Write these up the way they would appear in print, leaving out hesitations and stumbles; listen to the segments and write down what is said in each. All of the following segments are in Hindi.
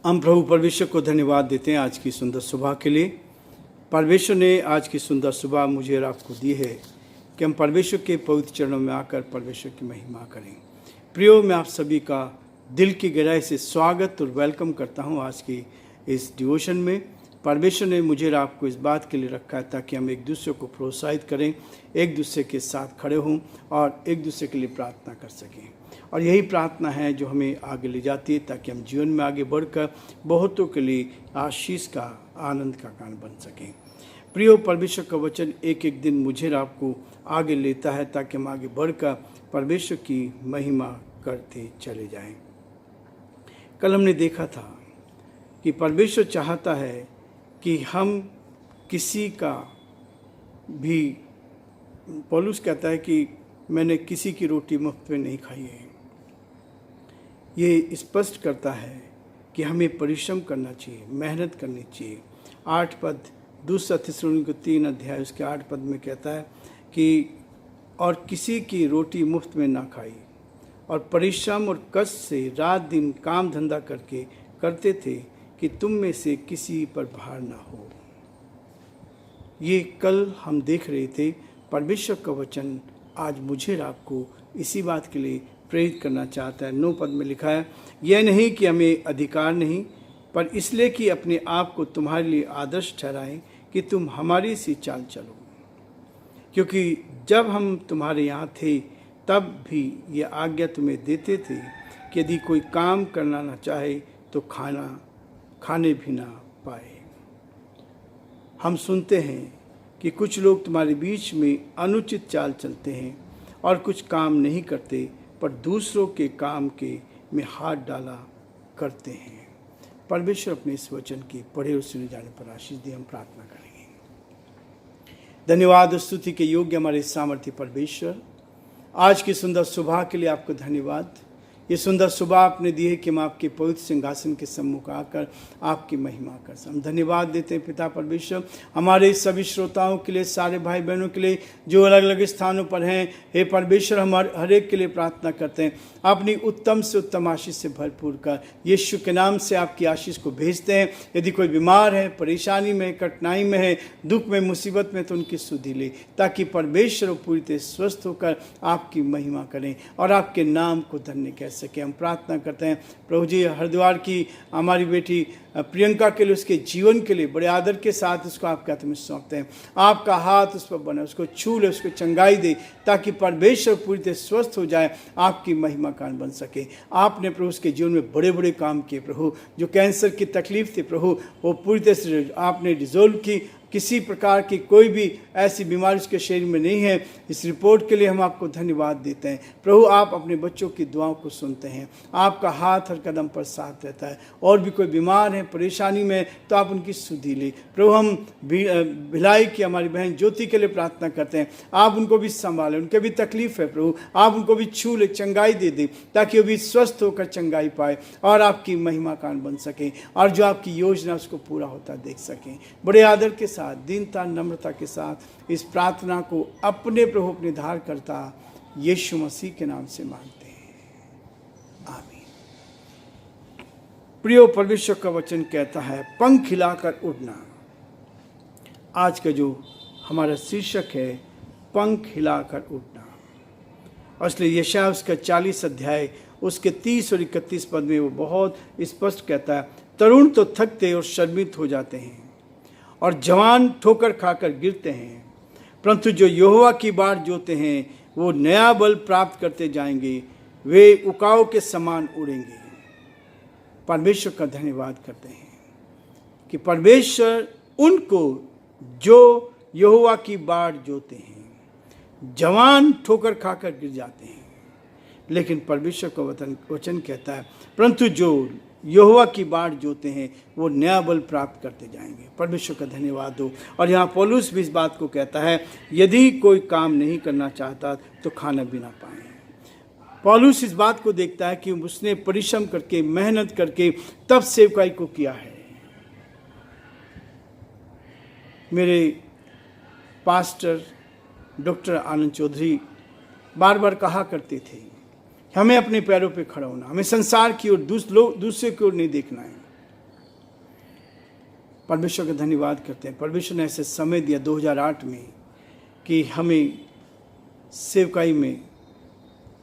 हम प्रभु परमेश्वर को धन्यवाद देते हैं आज की सुंदर सुबह के लिए। परमेश्वर ने आज की सुंदर सुबह मुझे और आपको दी है कि हम परमेश्वर के पवित्र चरणों में आकर परमेश्वर की महिमा करें। प्रियो, मैं आप सभी का दिल की गहराई से स्वागत और वेलकम करता हूं आज की इस डिवोशन में। परमेश्वर ने मुझे और आपको इस बात के लिए रखा है ताकि हम एक दूसरे को प्रोत्साहित करें, एक दूसरे के साथ खड़े हों और एक दूसरे के लिए प्रार्थना कर सकें। और यही प्रार्थना है जो हमें आगे ले जाती है ताकि हम जीवन में आगे बढ़कर बहुतों के लिए आशीष का, आनंद का कारण बन सकें। प्रियो, परमेश्वर का वचन एक एक दिन मुझे और आपको आगे लेता है ताकि हम आगे बढ़कर परमेश्वर की महिमा करते चले जाएं। कल हमने देखा था कि परमेश्वर चाहता है कि हम किसी का भी, पौलुस कहता है कि मैंने किसी की रोटी मुफ्त में नहीं खाई है। ये स्पष्ट करता है कि हमें परिश्रम करना चाहिए, मेहनत करनी चाहिए। 8 पद, दूसरा थिस्सलुनीके 3 अध्याय उसके 8 पद में कहता है कि और किसी की रोटी मुफ्त में ना खाई और परिश्रम और कष्ट से रात दिन काम धंधा करके करते थे कि तुम में से किसी पर भार ना हो। ये कल हम देख रहे थे। परमेश्वर का वचन आज मुझे और आपको इसी बात के लिए प्रेरित करना चाहता है। 9 पद में लिखा है, यह नहीं कि हमें अधिकार नहीं, पर इसलिए कि अपने आप को तुम्हारे लिए आदर्श ठहराएं कि तुम हमारी सी चाल चलो। क्योंकि जब हम तुम्हारे यहाँ थे तब भी ये आज्ञा तुम्हें देते थे कि यदि कोई काम करना ना चाहे तो खाने भी ना पाए। हम सुनते हैं कि कुछ लोग तुम्हारे बीच में अनुचित चाल चलते हैं और कुछ काम नहीं करते, पर दूसरों के काम के में हाथ डाला करते हैं। परमेश्वर अपने इस वचन की पढ़े और सुने जाने पर आशीष दे। हम प्रार्थना करेंगे। धन्यवाद और स्तुति के योग्य हमारे सामर्थ्य परमेश्वर, आज की सुंदर सुबह के लिए आपको धन्यवाद। ये सुंदर सुबह आपने दी है कि हम आपके पवित्र सिंहासन के सम्मुख आकर आपकी महिमा कर सकें। हम धन्यवाद देते हैं पिता परमेश्वर, हमारे सभी श्रोताओं के लिए, सारे भाई बहनों के लिए जो अलग अलग स्थानों पर हैं। हे परमेश्वर, हम हर एक के लिए प्रार्थना करते हैं अपनी उत्तम से उत्तम आशीष से भरपूर कर यीशु के नाम से आपकी आशीष को भेजते हैं। यदि कोई बीमार है, परेशानी में, कठिनाई में है, दुख में, मुसीबत में, तो उनकी सुधि ले ताकि परमेश्वर पूरी तरह स्वस्थ होकर आपकी महिमा करें और आपके नाम को धन्य कह सके। हम प्रार्थना करते हैं प्रभु जी, हरिद्वार की हमारी बेटी प्रियंका के लिए, उसके जीवन के लिए बड़े आदर के साथ उसको आपके हाथ में सौंपते हैं। आपका हाथ उस पर बने, उसको छू ले, उसको चंगाई दे ताकि परमेश्वर पूरी तरह स्वस्थ हो जाए, आपकी महिमा कारण बन सके। आपने प्रभु उसके जीवन में बड़े बड़े काम किए प्रभु। जो कैंसर की तकलीफ थी प्रभु, वो पूरी तरह से आपने रिजोल्व की। किसी प्रकार की कोई भी ऐसी बीमारी उसके शरीर में नहीं है। इस रिपोर्ट के लिए हम आपको धन्यवाद देते हैं प्रभु। आप अपने बच्चों की दुआओं को सुनते हैं, आपका हाथ हर कदम पर साथ रहता है। और भी कोई बीमार है, परेशानी में, तो आप उनकी सुधि ले प्रभु। हम भिलाई की हमारी बहन ज्योति के लिए प्रार्थना करते हैं, आप उनको भी संभालें, उनके भी तकलीफ है प्रभु, आप उनको भी छू ले, चंगाई दे दें ताकि वो भी स्वस्थ होकर चंगाई पाए और आपकी महिमा कारण बन सकें और जो आपकी योजना उसको पूरा होता देख सकें। बड़े आदर के साथ, दीनता, नम्रता के साथ इस प्रार्थना को अपने प्रभु, अपने धार करता यीशु मसीह के नाम से मांगते हैं, आमीन। प्रियो, परमेश्वर का वचन कहता है पंख हिलाकर उड़ना। आज का जो हमारा शीर्षक है पंख हिलाकर उड़ना। और इसलिए यशायाह उसका 40 अध्याय उसके 30 और 31 पद में वो बहुत स्पष्ट कहता है, तरुण तो थकते और शर्मित हो जाते हैं और जवान ठोकर खाकर गिरते हैं, परंतु जो यहोवा की बाट जोते हैं वो नया बल प्राप्त करते जाएंगे, वे उकाव के समान उड़ेंगे। परमेश्वर का धन्यवाद करते हैं कि परमेश्वर उनको जो यहोवा की बाट जोते हैं, जवान ठोकर खाकर गिर जाते हैं, लेकिन परमेश्वर का वचन कहता है परंतु जो यहोवा की बाट जोते हैं वो नया बल प्राप्त करते जाएंगे। परमेश्वर का धन्यवाद हो। और यहाँ पौलुस भी इस बात को कहता है, यदि कोई काम नहीं करना चाहता तो खाना भी ना पाए। पौलुस इस बात को देखता है कि उसने परिश्रम करके, मेहनत करके तब सेवकाई को किया है। मेरे पास्टर डॉक्टर आनंद चौधरी बार बार कहा करते थे, हमें अपने पैरों पे खड़ा होना, हमें संसार की ओर, दूसरे की ओर नहीं देखना है। परमेश्वर का धन्यवाद करते हैं। परमेश्वर ने ऐसे समय दिया 2008 में कि हमें सेवकाई में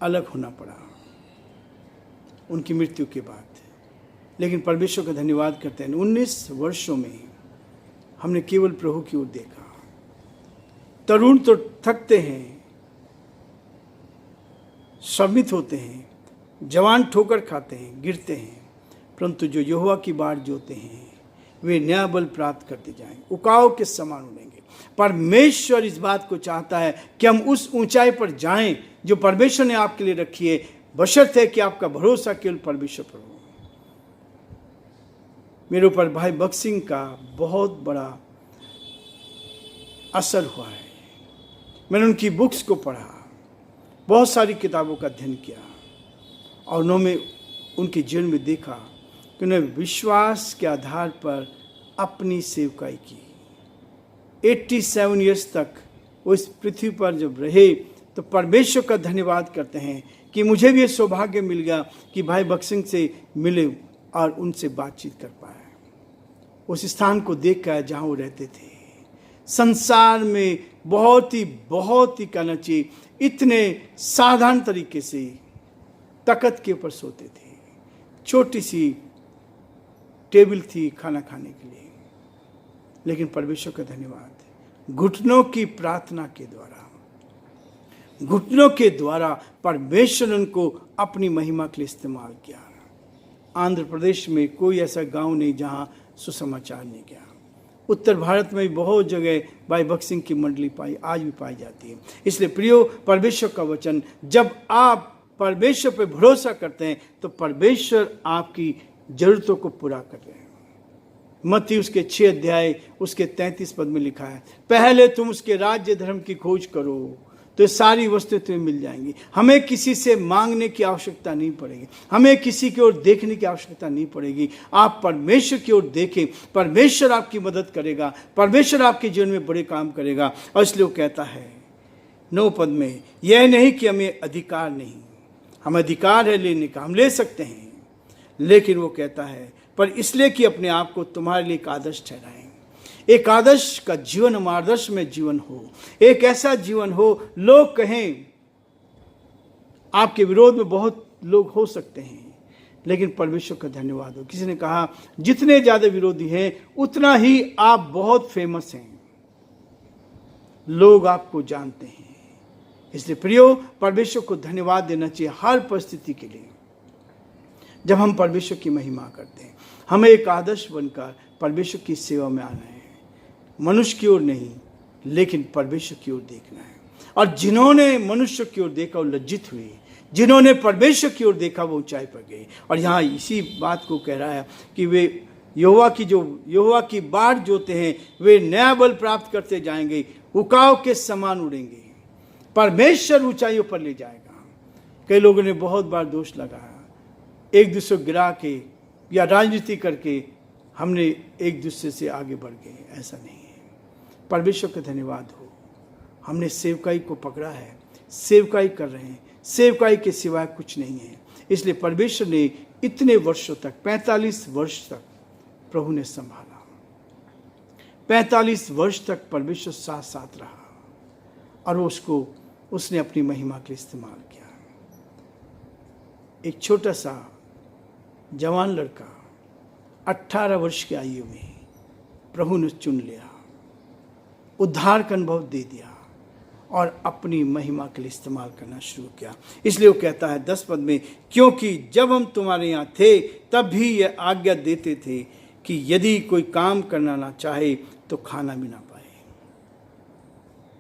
अलग होना पड़ा उनकी मृत्यु के बाद, लेकिन परमेश्वर का धन्यवाद करते हैं 19 वर्षों में हमने केवल प्रभु की ओर देखा। तरुण तो थकते हैं, श्रमित होते हैं, जवान ठोकर खाते हैं, गिरते हैं, परंतु जो यहोवा की बाट जोते हैं वे नया बल प्राप्त करते जाएंगे, उकाव के समान उड़ेंगे। परमेश्वर इस बात को चाहता है कि हम उस ऊंचाई पर जाएं जो परमेश्वर ने आपके लिए रखी है, बशर्ते कि आपका भरोसा केवल परमेश्वर पर हो। मेरे ऊपर भाई भक्त सिंह का बहुत बड़ा असर हुआ है। मैंने उनकी बुक्स को पढ़ा, बहुत सारी किताबों का अध्ययन किया और उन्होंने उनके जीवन में देखा कि उन्होंने विश्वास के आधार पर अपनी सेवकाई की। 87 ईयर्स तक वो इस पृथ्वी पर जब रहे तो परमेश्वर का धन्यवाद करते हैं कि मुझे भी ये सौभाग्य मिल गया कि भाई भक्त सिंह से मिले और उनसे बातचीत कर पाए। उस स्थान को देख कर जहाँ वो रहते थे, संसार में बहुत ही कहना चाहिए इतने साधारण तरीके से तख्त के ऊपर सोते थे। छोटी सी टेबल थी खाना खाने के लिए, लेकिन परमेश्वर का धन्यवाद घुटनों की प्रार्थना के द्वारा, घुटनों के द्वारा परमेश्वर ने उनको अपनी महिमा के लिए इस्तेमाल किया। आंध्र प्रदेश में कोई ऐसा गांव नहीं जहां सुसमाचार नहीं गया। उत्तर भारत में भी बहुत जगह भाई भक्त सिंह की मंडली आज भी पाई जाती है। इसलिए प्रियो, परमेश्वर का वचन, जब आप परमेश्वर पर भरोसा करते हैं तो परमेश्वर आपकी जरूरतों को पूरा कर रहे हैं। मत्ती उसके 6 अध्याय उसके 33 पद में लिखा है, पहले तुम उसके राज्य धर्म की खोज करो तो सारी वस्तुएं तुम्हें मिल जाएंगी। हमें किसी से मांगने की आवश्यकता नहीं पड़ेगी, हमें किसी की ओर देखने की आवश्यकता नहीं पड़ेगी। आप परमेश्वर की ओर देखें, परमेश्वर आपकी मदद करेगा, परमेश्वर आपके जीवन में बड़े काम करेगा। और इसलिए वो कहता है 9 पद में, यह नहीं कि हमें अधिकार नहीं, हमें अधिकार है लेने का, हम ले सकते हैं, लेकिन वो कहता है पर इसलिए कि अपने आप को तुम्हारे लिए एक आदर्श ठहराएं। एक आदर्श का जीवन, आदर्श में जीवन हो, एक ऐसा जीवन हो लोग कहें, आपके विरोध में बहुत लोग हो सकते हैं, लेकिन परमेश्वर का धन्यवाद हो। किसी ने कहा जितने ज्यादा विरोधी हैं उतना ही आप बहुत फेमस हैं, लोग आपको जानते हैं। इसलिए प्रियो, परमेश्वर को धन्यवाद देना चाहिए हर परिस्थिति के लिए। जब हम परमेश्वर की महिमा करते हैं, हमें एक आदर्श बनकर परमेश्वर की सेवा में आना है, मनुष्य की ओर नहीं लेकिन परमेश्वर की ओर देखना है। और जिन्होंने मनुष्य की ओर देखा वो लज्जित हुए, जिन्होंने परमेश्वर की ओर देखा वो ऊंचाई पर गए। और यहाँ इसी बात को कह रहा है कि वे यहोवा की बाट जोते हैं वे नया बल प्राप्त करते जाएंगे, उकाव के समान उड़ेंगे। परमेश्वर ऊंचाइयों पर ले जाएगा। कई लोगों ने बहुत बार दोष लगाया, एक दूसरे को गिरा के या राजनीति करके हमने एक दूसरे से आगे बढ़ गए। ऐसा नहीं है। परमेश्वर का धन्यवाद हो, हमने सेवकाई को पकड़ा है, सेवकाई कर रहे हैं, सेवकाई के सिवाय कुछ नहीं है। इसलिए परमेश्वर ने इतने वर्षों तक, 45 वर्ष तक प्रभु ने संभाला। 45 वर्ष तक परमेश्वर साथ साथ रहा और उसने अपनी महिमा के लिए इस्तेमाल किया। एक छोटा सा जवान लड़का 18 वर्ष की आयु में प्रभु ने चुन लिया, उद्धार का अनुभव दे दिया और अपनी महिमा के लिए इस्तेमाल करना शुरू किया। इसलिए वो कहता है 10 पद में, क्योंकि जब हम तुम्हारे यहाँ थे तब भी यह आज्ञा देते थे कि यदि कोई काम करना ना चाहे तो खाना भी ना पाए।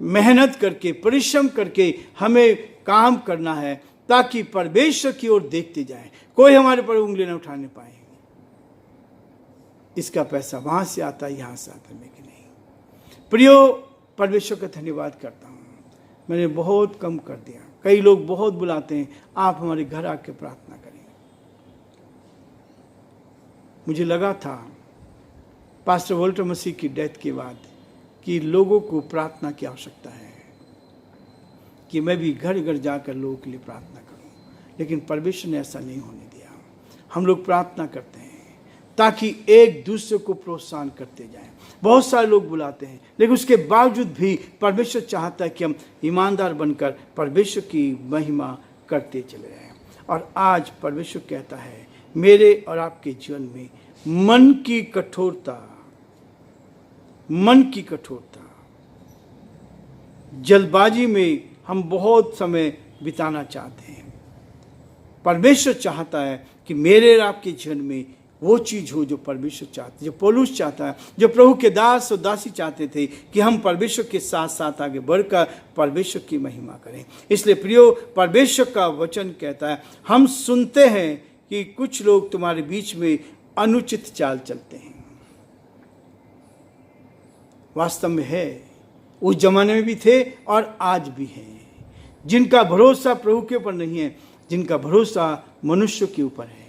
मेहनत करके, परिश्रम करके हमें काम करना है ताकि परमेश्वर की ओर देखते जाए, कोई हमारे पर उंगली न उठाने पाए। इसका पैसा वहां से आता है, यहां से आता है, लेकिन नहीं। प्रियो, परमेश्वर का धन्यवाद करता हूं, मैंने बहुत कम कर दिया। कई लोग बहुत बुलाते हैं, आप हमारे घर आके प्रार्थना करें। मुझे लगा था पास्टर वोल्टर मसीह की डेथ के बाद कि लोगों को प्रार्थना की आवश्यकता है, कि मैं भी घर घर जाकर लोगों के लिए प्रार्थना करूं, लेकिन परमेश्वर ने ऐसा नहीं होने दिया। हम लोग प्रार्थना करते हैं ताकि एक दूसरे को प्रोत्साहन करते जाएं। बहुत सारे लोग बुलाते हैं, लेकिन उसके बावजूद भी परमेश्वर चाहता है कि हम ईमानदार बनकर परमेश्वर की महिमा करते चले जाएं। और आज परमेश्वर कहता है मेरे और आपके जीवन में मन की कठोरता, जल्दबाजी में हम बहुत समय बिताना चाहते हैं। परमेश्वर चाहता है कि मेरे और आपके जीवन में वो चीज़ हो जो परमेश्वर चाहते, जो पौलुस चाहता है, जो प्रभु के दास और दासी चाहते थे कि हम परमेश्वर के साथ साथ आगे बढ़कर परमेश्वर की महिमा करें। इसलिए प्रियो, परमेश्वर का वचन कहता है, हम सुनते हैं कि कुछ लोग तुम्हारे बीच में अनुचित चाल चलते हैं। वास्तव में है, उस जमाने में भी थे और आज भी हैं, जिनका भरोसा प्रभु के ऊपर नहीं है, जिनका भरोसा मनुष्य के ऊपर है।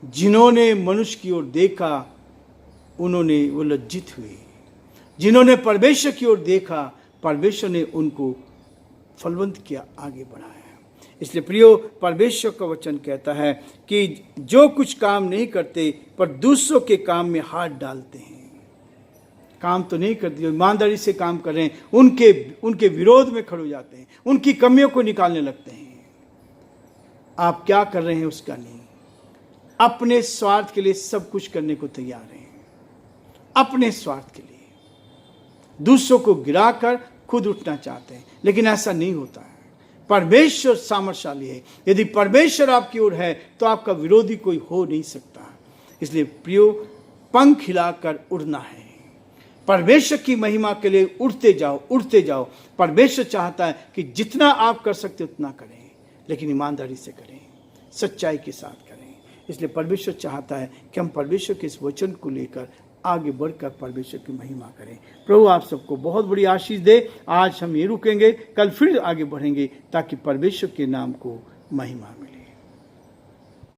जिन्होंने मनुष्य की ओर देखा उन्होंने वो लज्जित हुए, जिन्होंने परमेश्वर की ओर देखा परमेश्वर ने उनको फलवंत किया, आगे बढ़ाया। इसलिए प्रियो, परमेश्वर का वचन कहता है कि जो कुछ काम नहीं करते पर दूसरों के काम में हाथ डालते हैं, काम तो नहीं करते, ईमानदारी से काम कर रहे हैं, उनके विरोध में खड़े हो जाते हैं, उनकी कमियों को निकालने लगते हैं। आप क्या कर रहे हैं उसका नहीं, अपने स्वार्थ के लिए सब कुछ करने को तैयार हैं, अपने स्वार्थ के लिए दूसरों को गिराकर खुद उठना चाहते हैं, लेकिन ऐसा नहीं होता है। परमेश्वर सामर्थशाली है, यदि परमेश्वर आपकी ओर है तो आपका विरोधी कोई हो नहीं सकता। इसलिए प्रियो, पंख हिलाकर उड़ना है, परमेश्वर की महिमा के लिए उड़ते जाओ। परमेश्वर चाहता है कि जितना आप कर सकते उतना करें, लेकिन ईमानदारी से करें, सच्चाई के साथ करें। इसलिए परमेश्वर चाहता है कि हम परमेश्वर के इस वचन को लेकर आगे बढ़कर परमेश्वर की महिमा करें। प्रभु आप सबको बहुत बड़ी आशीष दे। आज हम ये रुकेंगे, कल फिर आगे बढ़ेंगे ताकि परमेश्वर के नाम को महिमा मिले।